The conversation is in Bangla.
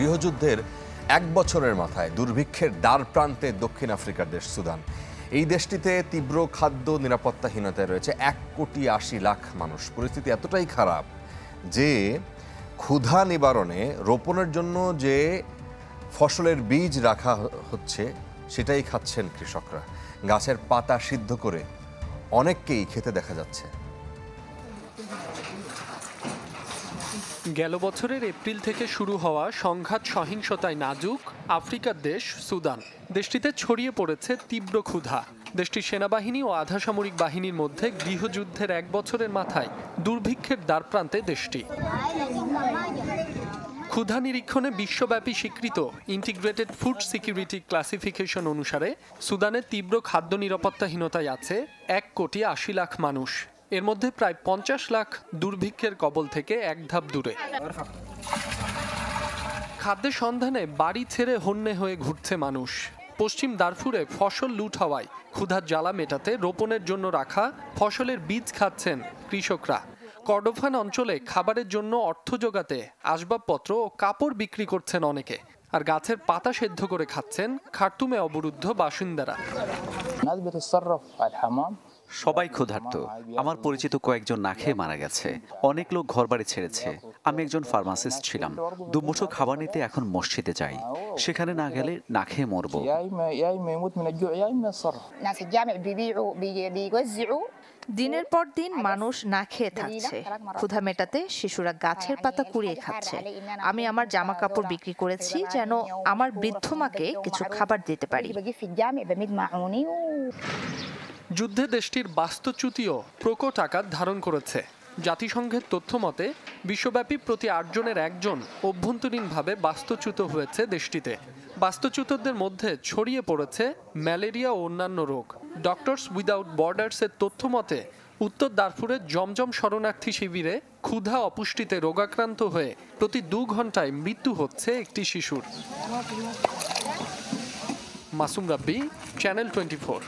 গৃহযুদ্ধের 1 বছরের মাথায় দুর্ভিক্ষের দ্বার প্রান্তে দক্ষিণ আফ্রিকার দেশ সুদান। এই দেশটিতে তীব্র খাদ্য নিরাপত্তাহীনতায় রয়েছে 1,80,00,000 মানুষ। পরিস্থিতি এতটাই খারাপ যে ক্ষুধা নিবারণে রোপণের জন্য যে ফসলের বীজ রাখা হচ্ছে সেটাই খাচ্ছেন কৃষকরা। গাছের পাতা সিদ্ধ করে অনেককেই খেতে দেখা যাচ্ছে। গেল বছরের এপ্রিল থেকে শুরু হওয়া সংঘাত সহিংসতায় নাজুক আফ্রিকার দেশ সুদান। দেশটিতে ছড়িয়ে পড়েছে তীব্র ক্ষুধা। দেশটির সেনাবাহিনী ও আধাসামরিক বাহিনীর মধ্যে গৃহযুদ্ধের 1 বছরের মাথায় দুর্ভিক্ষের দ্বারপ্রান্তে দেশটি। ক্ষুধা নিরীক্ষণে বিশ্বব্যাপী স্বীকৃত ইন্টিগ্রেটেড ফুড সিকিউরিটি ক্লাসিফিকেশন অনুসারে সুদানের তীব্র খাদ্য নিরাপত্তাহীনতায় আছে 1,80,00,000 মানুষ। এর মধ্যে প্রায় 50 লাখ দুর্ভিক্ষের কবল থেকে এক ধাপ দূরে। খাদ্যের সন্ধানে বাড়ি ছেড়ে হন্যে হয়ে ঘুরছে মানুষ। পশ্চিম দারফুরে ফসল লুট হওয়ায় ক্ষুধার জ্বালা মেটাতে রোপণের জন্য রাখা ফসলের বীজ খাচ্ছেন কৃষকরা। কর্ডোফান অঞ্চলে খাবারের জন্য অর্থ জোগাতে আসবাবপত্র ও কাপড় বিক্রি করছেন অনেকে, আর গাছের পাতা সেদ্ধ করে খাচ্ছেন খার্তুমে অবরুদ্ধ বাসিন্দারা। সবাই ক্ষুধার্ত। আমার পরিচিত কয়েকজন না খেয়ে মারা গেছে। অনেক লোক ঘরবাড়ি ছেড়েছে। আমি একজন ফার্মাসিস্ট ছিলাম। দুমুঠো খাবার নিতে এখন মসজিদে যাই। সেখানে না গেলে না খেয়ে মরব। দিনের পর দিন মানুষ না খেয়ে থাকছে। ক্ষুধা মেটাতে শিশুরা গাছের পাতা কুড়িয়ে খাচ্ছে। আমি আমার জামা কাপড় বিক্রি করেছি যেন আমার বৃদ্ধ মাকে কিছু খাবার দিতে পারি। যুদ্ধে দেশটির বাস্তুচ্যুতিও প্রকট আকার ধারণ করেছে। জাতিসংঘের তথ্য মতে বিশ্বব্যাপী প্রতি 8 জনের 1 জন অভ্যন্তরীণভাবে বাস্তুচ্যুত হয়েছে দেশটিতে। বাস্তুচ্যুতদের মধ্যে ছড়িয়ে পড়েছে ম্যালেরিয়া ও অন্যান্য রোগ। ডক্টরস উইদাউট বর্ডার্সের তথ্য মতে উত্তর দারফুরের জমজম শরণার্থী শিবিরে ক্ষুধা অপুষ্টিতে রোগাক্রান্ত হয়ে প্রতি 2 ঘন্টায় মৃত্যু হচ্ছে একটি শিশুর। মাসুম রাব্বি, চ্যানেল 24।